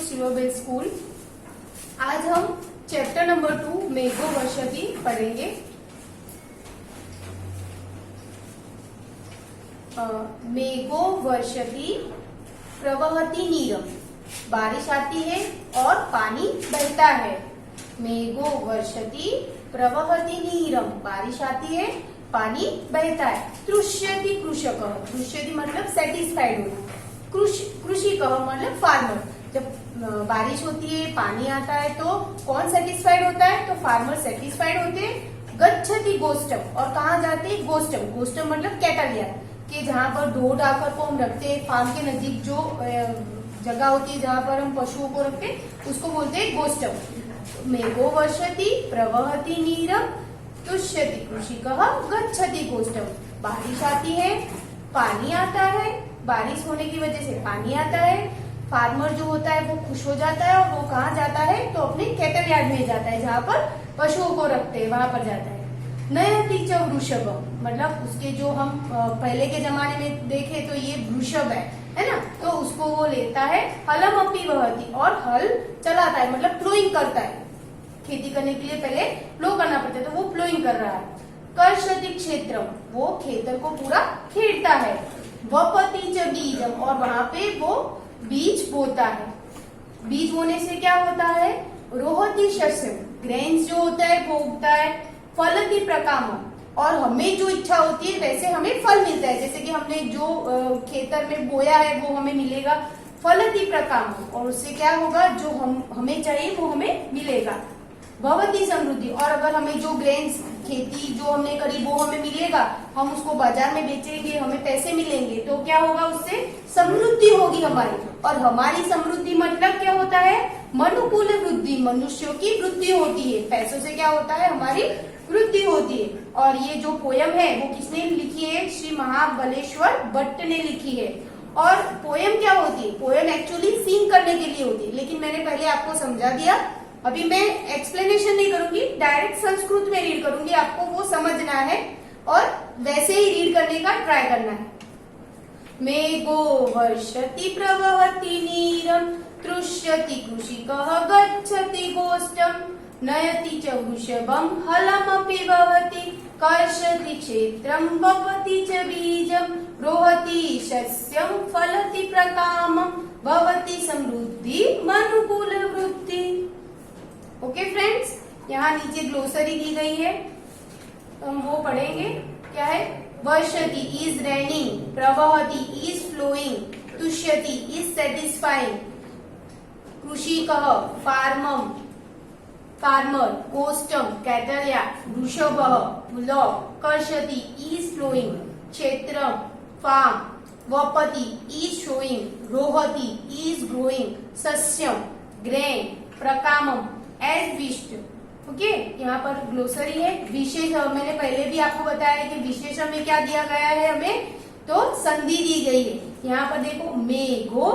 शिवोबेल school. आज हम chapter number 2 मेघो वर्षति पढ़ेंगे। मेघो वर्षति प्रवहति नीरम, बारिश आती है और पानी बहता है। मेघो वर्षति प्रवहति नीरम, बारिश आती है पानी बहता है। तृष्यति कृषकः, तृष्यति मतलब सेटिस्फाइड होना, कृषिकः मतलब फार्मर। जब बारिश होती है पानी आता है तो कौन सेटिस्फाइड होता है? तो फार्मर सेटिस्फाइड होते हैं। गच्छति गोष्ठम, और कहाँ जाते हैं? गोष्ठम, गोष्ठम मतलब कैटल यार्ड, कि जहाँ पर ढोर आकर को हम रखते हैं। फार्म के नजीक जो जगह होती है जहाँ पर हम पशुओं को रखते हैं उसको बोलते हैं गोष्ठम। मेघो वर्षति प्रवहति नीरम, तुष्यति कृषिकः गच्छति गोष्ठम। बारिश आती है पानी आता है, बारिश होने की वजह से पानी आता है। फार्मर जो होता है वो खुश हो जाता है और वो कहाँ जाता है? तो अपने कैटल यार्ड में जाता है जहाँ पर पशुओं को रखते हैं, वहां पर जाता है। नयति च वृषभम, मतलब उसके जो हम पहले के जमाने में देखे तो ये वृषभ है ना, तो उसको वो लेता है। हलम अपि वहति, और हल चलाता है मतलब प्लोइंग करता है। खेती करने के लिए पहले प्लो करना पड़ता है, तो वो प्लोइंग कर रहा है। कर्षति क्षेत्रम, वो खेतर को पूरा खेड़ता है। वपति च बीजम, और वहां पे वो बीज बोता है। बीज बोने से क्या होता है? रोहति शस्यम, ग्रेन्स जो होता है वो उगता है। फलति प्रकामम, और हमें जो इच्छा होती है वैसे हमें फल मिलता है। जैसे कि हमने जो खेतर में बोया है वो हमें मिलेगा। फलति प्रकामम, और उससे क्या होगा? जो हमें चाहिए वो हमें मिलेगा। भवती समृद्धि, और अगर हमें जो ग्रेन्स खेती जो हमने करी वो हमें मिलेगा, हम उसको बाजार में बेचेंगे, हमें पैसे मिलेंगे, तो क्या होगा? उससे समृद्धि होगी हमारी। और हमारी समृद्धि मतलब क्या होता है? मनुकूल वृद्धि, मनुष्यों की वृद्धि होती है। पैसों से क्या होता है? हमारी वृद्धि होती है। और ये जो पोयम है वो किसने लिखी है? श्री महाबलेश्वर भट्ट ने लिखी है। और पोयम क्या होती है? पोयम एक्चुअली सिंग करने के लिए होती है, लेकिन मैंने पहले आपको समझा दिया। अभी मैं एक्सप्लेनेशन नहीं करूंगी, डायरेक्ट संस्कृत में रीड करूंगी, आपको वो समझना है और वैसे ही रीड करने का ट्राई करना है। मेघो वर्षति प्रवहति नीरम, तृष्यति कृषिकः गच्छति गोष्ठम। नयति च वृषभम हलमपि वहति, कर्षति क्षेत्रम वपति च बीजम। रोहति शस्यम फलति प्रकामम, भवति समृद्धि मनुकूल वृद्धि। ओके फ्रेंड्स, यहाँ नीचे ग्लोसरी दी गई है, तो हम वो पढ़ेंगे। क्या है? वर्षति इज रेनिंग, प्रवहति इज फ्लोइंग, तुष्यति इज सेटिस्फाइंग, कृषिकः फार्मर, गोष्ठम कैटल यार्ड, वृषभः बुलॉक, कर्षति इज फ्लोइंग, क्षेत्रम फार्म, वपति इज शोइंग, रोहति इज ग्रोइंग, सस्यम ग्रेन, प्रकामम एज विश्ड। ओके, यहाँ पर ग्लोसरी है। विशेष मैंने पहले भी आपको बताया कि विशेषण में क्या दिया गया है हमें? तो संधि दी गई है। यहाँ पर देखो मेघो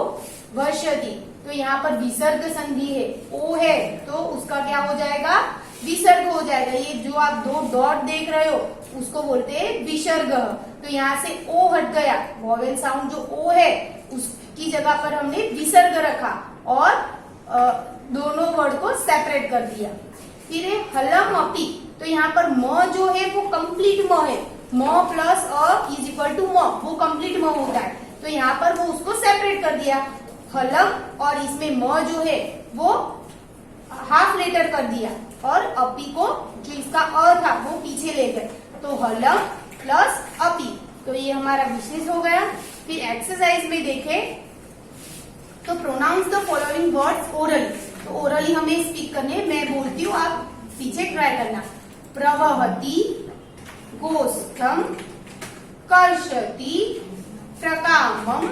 वर्षति, तो यहाँ पर विसर्ग संधि है। ओ है तो उसका क्या हो जाएगा? विसर्ग हो जाएगा। ये जो आप दो डॉट देख रहे हो उसको बोलते हैं विसर्ग। तो यहाँ से ओ हट गया, वॉवेल साउंड जो ओ है उसकी जगह पर हमने विसर्ग रखा और दोनों वर्ड को सेपरेट कर दिया। फिर है हलम अपि, तो यहाँ पर म जो है वो कंप्लीट म है। म प्लस अ इज इक्वल टू म, वो कंप्लीट म होता है। तो यहाँ पर वो उसको सेपरेट कर दिया। हलम और इसमें म जो है वो हाफ लेटर कर दिया, और अपि को जो इसका अ था वो पीछे ले गए। तो हलम प्लस अपि, तो ये हमारा विशेष हो गया। फिर एक्सरसाइज में देखें तो pronounce the following words orally, तो ओरली हमें स्पीक करने। मैं बोलती हूँ, आप पीछे ट्राई करना। प्रवहति, गोष्ठम, कर्षति, प्रकामम,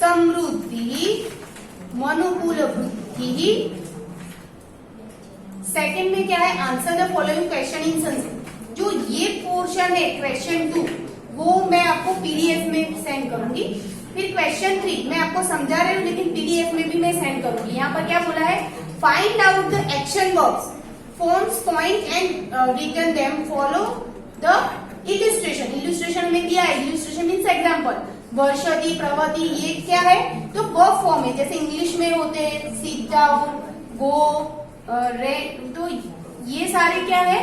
समृद्धि, मनुकूल वृद्धि। सेकंड में क्या है? Answer the following question in Sanskrit. जो ये पोर्शन है क्वेश्चन 2 वो मैं आपको पीडीएफ में सेंड करूंगी। फिर क्वेश्चन 3 मैं आपको समझा रही हूँ, लेकिन पीडीएफ में भी मैं सेंड करूंगी। यहाँ पर क्या बोला है? Find out the action verbs, forms point and return them, follow the illustration. Illustration में दिया है, इलिस्ट्रेशन मीन्स एग्जाम्पल। वर्षति, प्रवहति, ये क्या है? तो वर्ब फॉर्म है, जैसे इंग्लिश में होते हैं सिट डाउन, गो, रेड, तो ये सारे क्या है?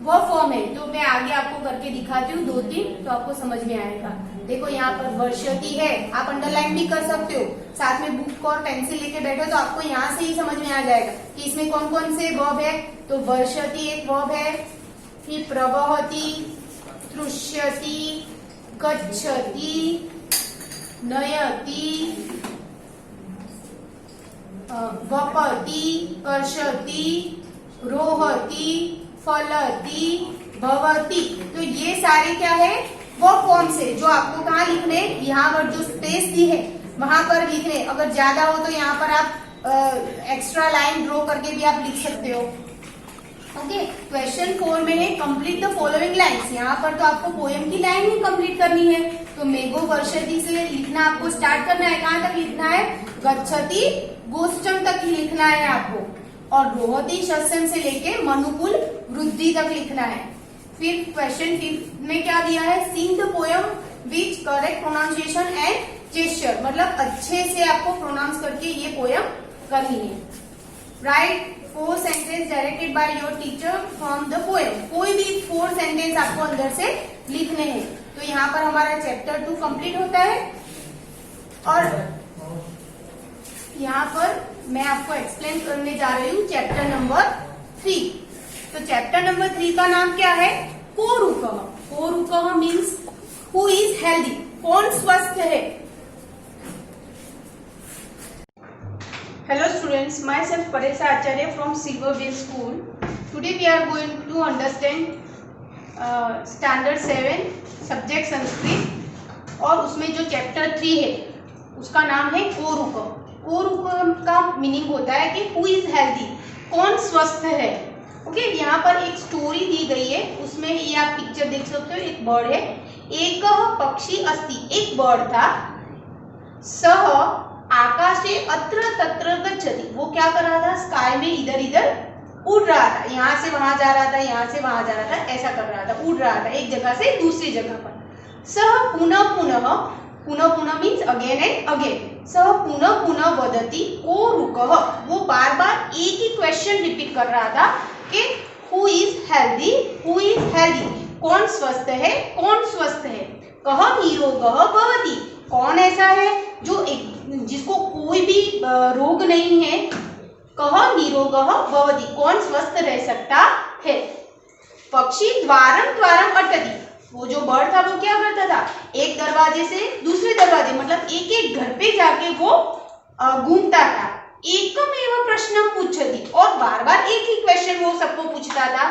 वर्ब फॉर्म है। तो मैं आगे आपको करके दिखाती हूँ 2-3, तो आपको समझ में आएगा। देखो यहाँ पर वर्षति है, आप अंडरलाइन भी कर सकते हो, साथ में बुक और पेंसिल लेके बैठो तो आपको यहाँ से ही समझ में आ जाएगा कि इसमें कौन कौन से वर्ब है। तो वर्षति एक वर्ब है, फिर प्रवहति, तृष्यति, गच्छति, नयति, वपति, कर्षति, रोहति, फलति, भवति। तो ये सारे क्या है? वो फॉर्म से, जो आपको कहाँ लिखने, यहाँ पर जो स्पेस दी है वहां पर लिखने। अगर ज्यादा हो तो यहाँ पर आप एक्स्ट्रा लाइन ड्रॉ करके भी आप लिख सकते हो। ओके, क्वेश्चन 4 में है कंप्लीट द फॉलोइंग लाइन्स। यहाँ पर तो आपको पोएम की लाइन ही कंप्लीट करनी है। तो मेघो वर्षति से लिखना आपको स्टार्ट करना है। कहाँ तक लिखना है? गच्छति गोष्ठम तक ही लिखना है आपको, और रोहति शस्यम से लेके मनुकुल वृद्धि तक लिखना है। फिर क्वेश्चन 5 में क्या दिया है? Sing the poem with correct pronunciation and gesture, मतलब अच्छे से आपको प्रोनाउंस करके ये पोएम करनी है। Right 4 sentence directed by your teacher from the poem. कोई भी 4 सेंटेंस आपको अंदर से लिखने हैं। तो यहाँ पर हमारा चैप्टर 2 कंप्लीट होता है। और यहाँ पर मैं आपको एक्सप्लेन करने जा रही हूँ चैप्टर नंबर 3। तो चैप्टर नंबर 3 का नाम क्या है? कोरुकः। कोरुकः मीन्स हु इज हेल्दी, कौन स्वस्थ है। Hello students, myself Paresha Acharya from Silverville School. Today we are going to understand standard 7 subject Sanskrit, और उसमें जो चैप्टर 3 है उसका नाम है कोरुकः। कोरुकः का मीनिंग होता है कि हु इज हेल्दी, कौन स्वस्थ है। ओके, यहाँ पर एक स्टोरी दी गई है, उसमें ये आप पिक्चर देख सकते हो। एक बर्ड है, एक पक्षी अस्ति, एक बर्ड था, सह आकाशे अत्र तत्र गच्छति, वो क्या कर रहा था? स्काई में इधर इधर उड़ रहा था, यहाँ से वहां जा रहा था, यहाँ से वहां जा रहा था, ऐसा कर रहा था, उड़ रहा था एक जगह से दूसरी जगह पर। सह पुनः पुनः, पुनः पुनः मीन्स अगेन एंड अगेन, सह पुनः पुनः वदति कोरुकः, वो बार बार एक ही क्वेश्चन रिपीट कर रहा था कि who is healthy, who is healthy, कौन स्वस्थ है, कौन स्वस्थ है। कह निरोगः भवति, कौन ऐसा है जो जिसको कोई भी रोग नहीं है। कह निरोगः भवति, कौन स्वस्थ रह सकता है। पक्षी द्वारम द्वारम अटति, वो जो बर्ड था वो क्या करता था? एक दरवाजे से दूसरे दरवाजे, मतलब एक एक घर पे जाके वो घूमता था। एकमेव प्रश्न पूछति, और बार बार एक ही क्वेश्चन वो सबको पूछता था।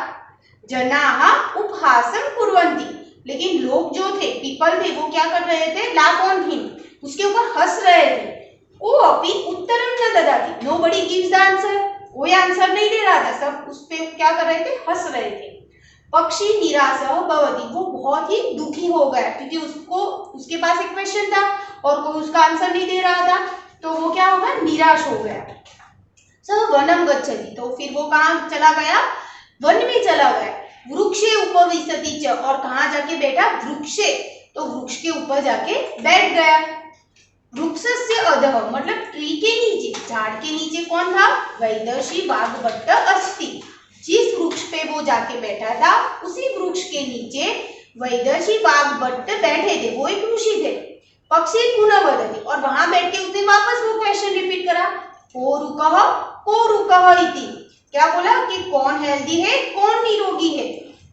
जनाः उपहासं कुर्वन्ति, लेकिन लोग जो थे, पीपल थे, वो क्या कर रहे थे? लाफ ऑन हिम, उसके ऊपर हंस रहे थे। ओ अपि उत्तरम न ददाति, नोबडी गिव्स द आंसर, कोई आंसर नहीं दे रहा था, सब उस पे क्या कर रहे थे? हंस रहे थे। पक्षी निराशः भवति, वो बहुत ही दुखी हो गया, क्योंकि उसके पास एक क्वेश्चन था और कोई उसका आंसर नहीं दे रहा था, तो वो क्या हो गया? निराश हो गया। सः वनम गच्छति, तो फिर वो कहाँ चला गया? वन में चला गया। वृक्षे उपविशति च, और कहाँ जाके बैठा? वृक्षे, तो वृक्ष के ऊपर जाके बैठ गया। वृक्षस्य अधः, मतलब ट्री के नीचे, झाड़ के नीचे कौन था? वैदर्षि वाग्भट्ट अस्ति, जिस वृक्ष पे वो जाके बैठा था उसी वृक्ष के नीचे वैदर्षि वाग्भट्ट बैठे थे, वो एक ऋषि थे। पक्षी पुनः वदति, और वहां बैठ के उसने वापस वो क्वेश्चन रिपीट करा। कोरुकः कोरुकः इति, क्या बोला? कि कौन हेल्दी है, कौन निरोगी है।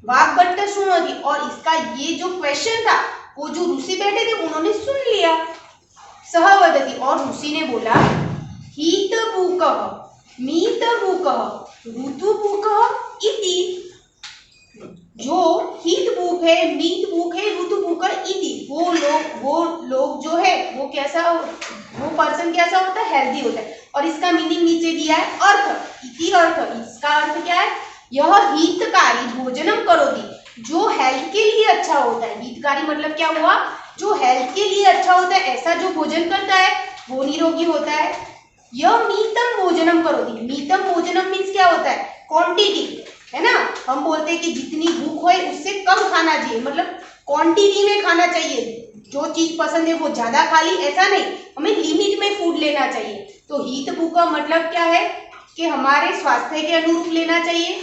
वाग्भट्ट शृणोति, और इसका ये जो क्वेश्चन था वो जो ऋषि बैठे थे उन्होंने सुन लिया। सह वदति, और ऋषि ने बोला, हीतभूकः मीतभूकः ऋतुभूकः इति, जो हीतभूक है, मीतभूक है, ऋतुभूक इति, वो लोग जो है वो कैसा, वो पर्सन कैसा होता है? हेल्दी होता है। और इसका मीनिंग नीचे दिया है, अर्थ इति अर्थ, इसका अर्थ क्या है? यह हितकारी भोजनम करोति, जो हेल्थ के लिए अच्छा होता है। हितकारी मतलब क्या हुआ? जो हेल्थ के लिए अच्छा होता है, ऐसा जो भोजन करता है वो निरोगी होता है। यह मीतम भोजनम करोति, मीतम भोजनम मीन्स क्या होता है? क्वांटिटी, है ना। हम बोलते हैं कि जितनी भूख हो उससे कम खाना चाहिए, मतलब क्वांटिटी में खाना चाहिए, जो चीज पसंद है वो ज्यादा खा ली, ऐसा नहीं, हमें लिमिट में फूड लेना चाहिए। तो हितभूख का मतलब क्या है कि हमारे स्वास्थ्य के अनुरूप लेना चाहिए।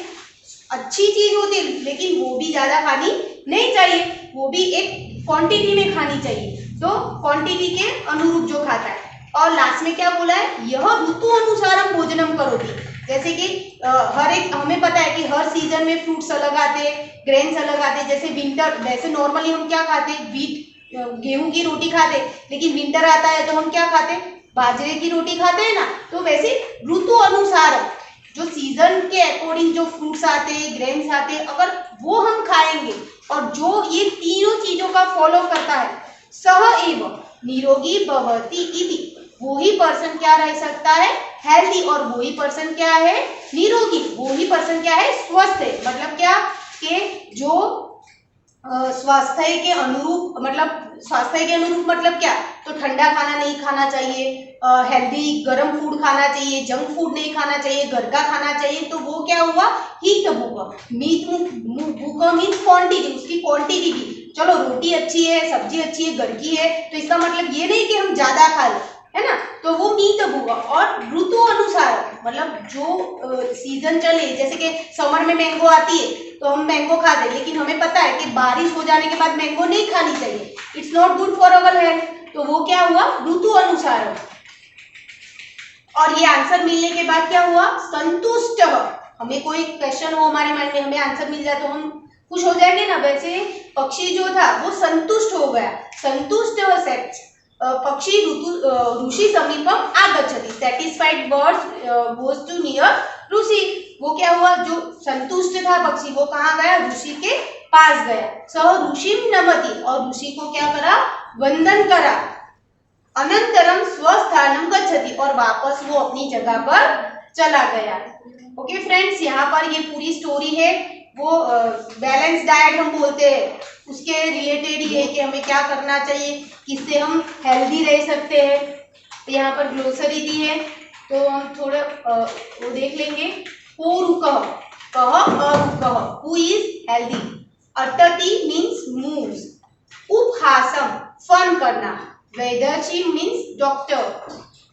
अच्छी चीज होती है लेकिन वो भी ज्यादा खानी नहीं चाहिए, वो भी एक क्वांटिटी में खानी चाहिए, तो क्वांटिटी के अनुरूप जो खाता है। और लास्ट में क्या बोला है, यह ऋतु अनुसारम भोजनम करोति। जैसे कि हर एक, हमें पता है कि हर सीजन में फ्रूट्स अलग आते हैं, ग्रेन्स अलग आते हैं। जैसे विंटर, वैसे नॉर्मली हम क्या खाते हैं, व्हीट गेहूं की रोटी खाते हैं, लेकिन विंटर आता है तो हम क्या खाते हैं, बाजरे की रोटी खाते हैं ना। तो वैसे ऋतु अनुसार जो सीजन के अकॉर्डिंग जो फ्रूट्स आते हैं, ग्रेन्स आते हैं, अगर वो हम खाएंगे और जो ये तीनों चीजों का फॉलो करता है, सह एव निरोगी भवति इति, वो ही पर्सन क्या रह सकता है, हेल्दी, और वो ही पर्सन क्या है, निरोगी, वो ही पर्सन क्या है, स्वस्थ है। मतलब क्या कि जो स्वास्थ्य के अनुरूप, मतलब स्वास्थ्य के अनुरूप मतलब क्या, तो ठंडा खाना नहीं खाना चाहिए, हेल्दी गर्म फूड खाना चाहिए, जंक फूड नहीं खाना चाहिए, घर का खाना चाहिए। तो वो क्या हुआ, हीट भूख। मीट भूख मीन्स क्वांटिटी, उसकी क्वांटिटी भी, चलो रोटी अच्छी है, सब्जी अच्छी है, घर की है, तो इसका मतलब ये नहीं कि हम ज्यादा खा लें, है ना। तो वो मीट भूख। और ऋतु अनुसार मतलब जो सीजन चले, जैसे कि समर में मैंगो आती है तो हम मैंगो खा दे, लेकिन हमें पता है कि बारिश हो जाने के बाद मैंगो नहीं खानी चाहिए, it's not good for our health. तो वो क्या हुआ, ऋतु अनुसार। और ये आंसर मिलने के बाद क्या हुआ, संतुष्ट। हमें कोई क्वेश्चन हो हमारे माइंड में, हमें आंसर मिल जाए तो हम खुश हो जाएंगे ना। वैसे पक्षी जो था वो संतुष्ट हो गया, संतुष्ट पक्षी ऋषि समीपम आगच्छति, satisfied birds goes to near rishi. वो क्या हुआ, जो संतुष्ट था पक्षी वो कहाँ गया, ऋषि के पास गया। सह ऋषि नमति, और ऋषि को क्या करा, वंदन करा। अनंतरम स्वस्थानम गच्छति, और वापस वो अपनी जगह पर चला गया। ओके फ्रेंड्स, यहाँ पर ये पूरी स्टोरी है, वो बैलेंस डाइट हम बोलते हैं, उसके रिलेटेड ही है कि हमें क्या करना चाहिए, किससे हम हेल्दी रह सकते हैं। तो यहाँ पर ग्लोसरी दी है, तो हम थोड़ा वो देख लेंगे। पूरुकः, कह अरुकः, हु इज हेल्दी। अटति मीन्स मूव्स। उपहासम फन करना। वैदर्ची मीन्स डॉक्टर।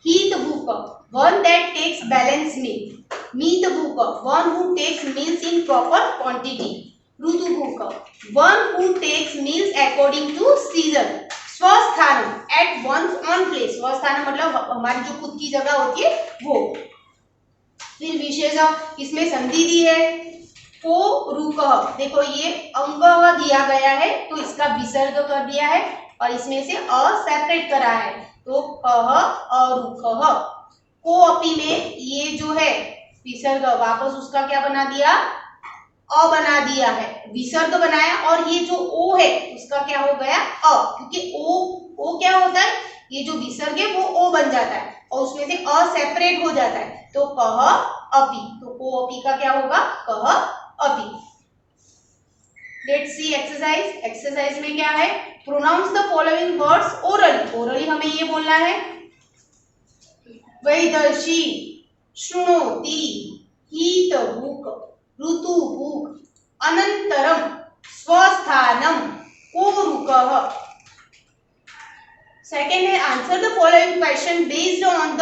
हितभूक, one that takes balance meal. मीतभूक, one who takes meals in proper quantity. ऋतुभूक, one who takes meals according to season. स्वस्थानम, एट वंस ऑन प्लेस। स्वस्थानम मतलब हमारी जो खुद की जगह होती है वो। फिर विशेष, इसमें संधि दी है। पोरुकः, देखो ये अंग दिया गया है तो इसका विसर्ग कर दिया है और इसमें से अ सेपरेट करा है, तो कह अरुकः। कोअपि में ये जो है विसर्ग वापस उसका क्या बना दिया, अ बना दिया है, विसर्ग बनाया। और ये जो ओ है उसका क्या हो गया, अ, क्योंकि ओ क्या होता है, ये जो विसर्ग है वो ओ बन जाता है और उसमें से अ सेपरेट हो जाता है, तो कह अपि। तो को अपि का क्या होगा, कह अपि। Let's see exercise. एक्सरसाइज में क्या है, pronounce the following words orally. Orally हमें ये बोलना है, वैदर्शी, शृणोति, हीतभूक, ऋतुभूक, अनंतरम, स्वस्थानम, कोरुकः। सेकेंड है, answer the following question based on the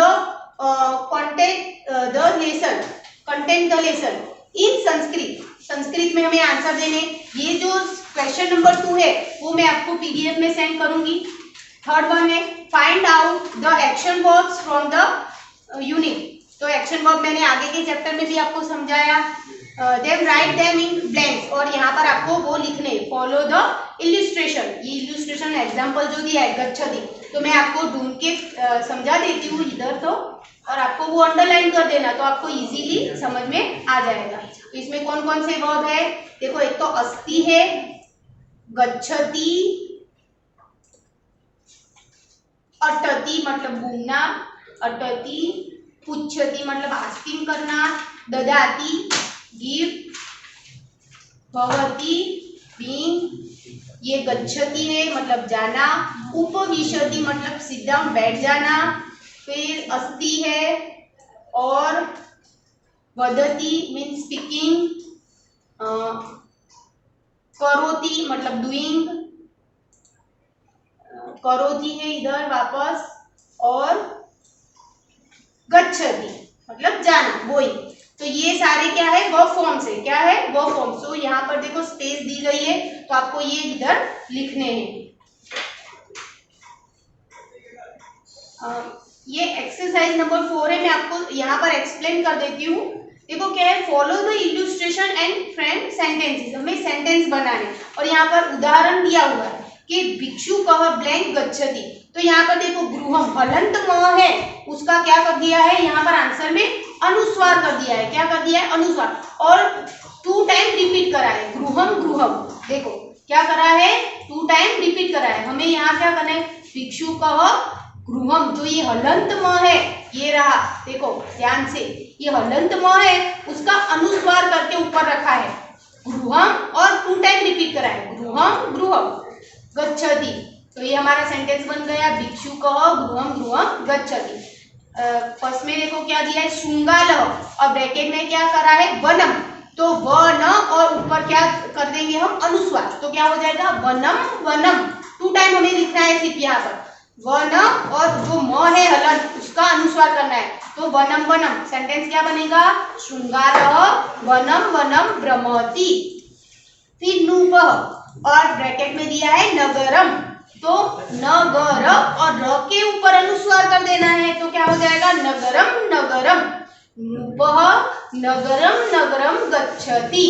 the lesson, content the lesson in Sanskrit. Sanskrit में हमें आंसर देने। ये जो क्वेश्चन नंबर 2 है वो मैं आपको पीडीएफ में सेंड करूंगी। थर्ड वन है, find out the action verbs from the unit. तो एक्शन वर्ब मैंने आगे के चैप्टर में भी आपको समझाया। Then write them in blanks, और यहाँ पर आपको वो लिखने। फॉलो द इल्यूस्ट्रेशन, ये इल्यूस्ट्रेशन एग्जांपल जो दिया है गच्छति, तो मैं आपको ढूंढ के समझा देती हूँ इधर, तो और आपको वो अंडरलाइन कर देना तो आपको इजीली समझ में आ जाएगा। तो इसमें कौन कौन से वर्ब है, देखो एक तो अस्ति है, गच्छति, अटति मतलब घूमना, अटति, पुच्छति मतलब आस्किंग करना, ददाति गिव, भवति बीइंग, ये गच्छति है मतलब जाना, उपविशति मतलब सिट डाउन बैठ जाना, फिर अस्ति है, और वदति मीन स्पीकिंग, करोति मतलब डूइंग, करोति है इधर वापस, और गच्छति मतलब जाना, गोइंग। तो ये सारे क्या है, वर्ब फॉर्म्स है। क्या है, वर्ब फॉर्म्स। तो यहाँ पर देखो स्पेस दी गई है, तो आपको ये इधर लिखने हैं। ये एक्सरसाइज नंबर 4 है, मैं आपको यहाँ पर एक्सप्लेन कर देती हूँ। देखो क्या है, follow the illustration and frame sentences. हमें सेंटेंस बनाने, और यहाँ पर उदाहरण दिया हुआ है कि भिक्षु कह ब्लैंक गच्छति। तो यहाँ पर देखो गृहम हलंत म है, उसका क्या कर दिया है, यहाँ पर आंसर में अनुस्वार कर दिया है। क्या कर दिया है, अनुस्वार, और 2 टाइम रिपीट करा है, गृहम गृहम। देखो क्या करा है, 2 टाइम रिपीट करा है। हमें यहाँ क्या करना है, भिक्षु कह गृहम, जो ये हलंत म है, ये रहा, देखो ध्यान से, ये हलंत म है, उसका अनुस्वार करके ऊपर रखा है गृहम, और 2 टाइम रिपीट करा है, गृहम गृहम गच्छति। तो ये हमारा सेंटेंस बन गया, भिक्षु कह गृहम गृहम गच्छति। फर्स्ट में देखो क्या दिया है, श्रृंगालः, और ब्रैकेट में क्या करा है, वनम। तो वन और ऊपर क्या कर देंगे हम, अनुस्वार। तो क्या हो जाएगा, वनम वनम। 2 टाइम हमें लिखना है सिर्फ यहाँ पर, वन, और जो म है हलन, उसका अनुस्वार करना है। तो वनम वनम, सेंटेंस क्या बनेगा, श्रृंगारः वनम वनम भ्रमति। फिर नूपः, और ब्रैकेट में दिया है नगरम। तो नगर और र के ऊपर अनुस्वार कर देना है, तो क्या हो जाएगा, नगरम नगरम। नूपः नगरम नगरम गच्छति।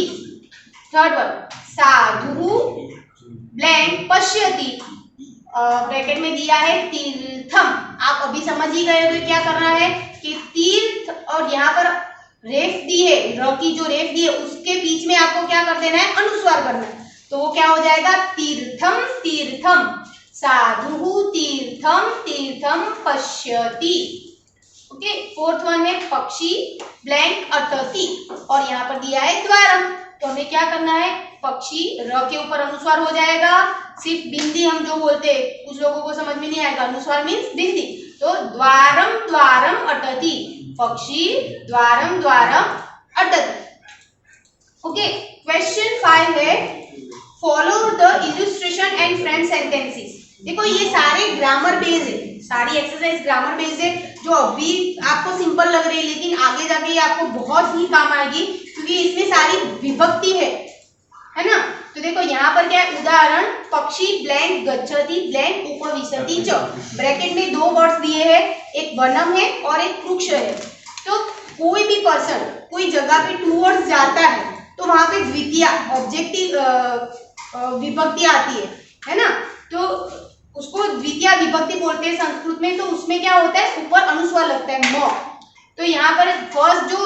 थर्ड वन, साधु ब्लैंक पश्यति। ब्रैकेट में दिया है तीर्थम। आप अभी समझ ही गए हो क्या करना है कि तीर्थ, और यहाँ पर रेफ दी है, र की जो रेफ दी है उसके बीच में आपको क्या कर देना है, अनुस्वार करना है। तो वो क्या हो जाएगा, तीर्थम तीर्थम। साधु तीर्थम तीर्थम पश्यति। ओके, फोर्थ वन है पक्षी ब्लैंक अटति, और यहाँ पर दिया है द्वारम। तो हमें क्या करना है, पक्षी, र के ऊपर अनुस्वार हो जाएगा, सिर्फ बिंदी हम जो बोलते हैं कुछ लोगों को समझ में नहीं आएगा, अनुस्वार मीन्स बिंदी। तो द्वारम द्वारम अटति, पक्षी द्वारम द्वारम अटति। ओके, क्वेश्चन 5 है, follow the illustration and frame sentences. देखो ये सारे ग्रामर बेस्ड है, सारी एक्सरसाइज ग्रामर बेस्ड है, जो अभी आपको सिंपल लग रही है, लेकिन आगे जाके ये आपको बहुत ही काम आएगी, क्योंकि इसमें सारी विभक्ति है ना। तो देखो यहाँ पर क्या है, उदाहरण, पक्षी ब्लैंक गच्छति ब्लैंक उपविशति च। ब्रैकेट में 2 वर्ड्स दिए हैं, एक वनम है और एक वृक्ष है। तो कोई भी पर्सन कोई जगह पे 2 वर्ड्स जाता है, तो वहां पे द्वितीय ऑब्जेक्टिव विभक्ति आती है ना। तो उसको द्वितीय विभक्ति बोलते हैं संस्कृत में। तो उसमें क्या होता है, ऊपर अनुस्वार लगता है म। तो यहाँ पर फर्स्ट जो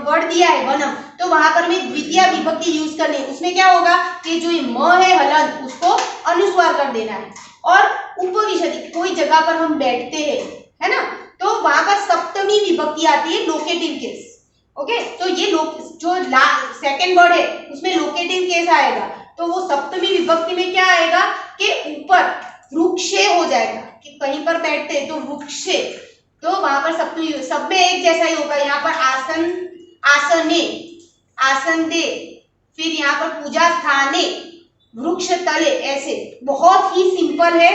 वर्ड दिया है वनम, तो वहां पर मैं द्वितीय विभक्ति यूज करनी है। उसमें क्या होगा कि जो म है हलन, उसको अनुस्वार कर देना है। और उपविशति, कोई जगह पर हम बैठते हैं, है ना, तो वहां पर सप्तमी विभक्ति आती है, लोकेटिव केस। ओके, तो ये जो सेकेंड वर्ड है उसमें लोकेटिव केस आएगा, तो वो सप्तमी विभक्ति में क्या आएगा कि ऊपर वृक्षे हो जाएगा, कि कहीं पर बैठते हैं तो वृक्षे। तो वहां पर सप्तमी, सब में एक जैसा ही होगा। यहाँ पर आसन, आसने, आसन दे, फिर यहाँ पर पूजा स्थाने, वृक्ष तले, ऐसे बहुत ही सिंपल है।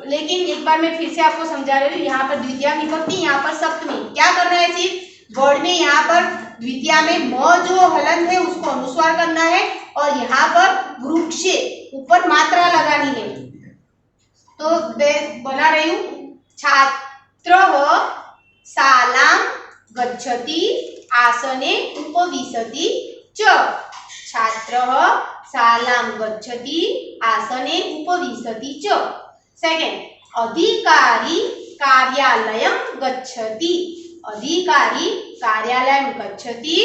लेकिन एक बार मैं फिर से आपको समझा रही हूँ। यहाँ पर द्वितीय विभक्ति, यहाँ पर सप्तमी। क्या करना है, सिर्फ वर्ड में यहाँ पर द्वितीय में म जो हलंत है उसको अनुस्वार करना है, और यहाँ पर वृक्षे ऊपर मात्रा लगानी है। तो बना रही हूँ, छात्रः शालां गच्छति आसने उपविशति च। छात्रः शालां गच्छति आसने उपविशति च। सेकेंड, अधिकारी कार्यालयं गच्छति, अधिकारी कार्यालयं गच्छति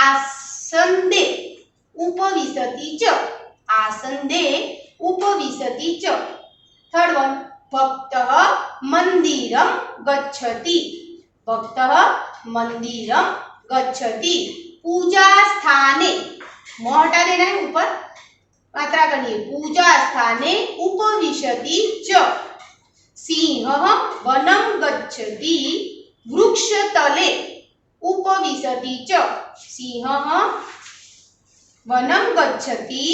आसन्दे उपविशति च, आसन्दे उपविशति च। थर्ड वन, भक्तः मंदिरं गच्छति, भक्तः मंदिरं गच्छति पूजा स्थाने, म हटा देना है, ऊपर मात्रा करनी है, पूजा स्थाने उपविशति च। सिंहः वनं गच्छति वृक्ष तले उपविशति च, सिंहः वनं गच्छति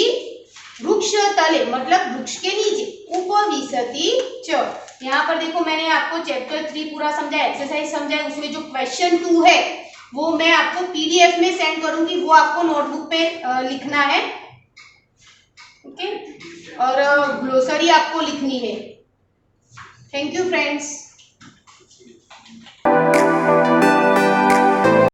वृक्ष तले मतलब वृक्ष के नीचे, उपविशति च। यहाँ पर देखो मैंने आपको चैप्टर 3 पूरा समझाया, एक्सरसाइज समझाया, उसमें जो क्वेश्चन 2 है वो मैं आपको पीडीएफ में सेंड करूंगी, वो आपको नोटबुक पे लिखना है, ओके, और ग्लोसरी आपको लिखनी है। Thank you friends.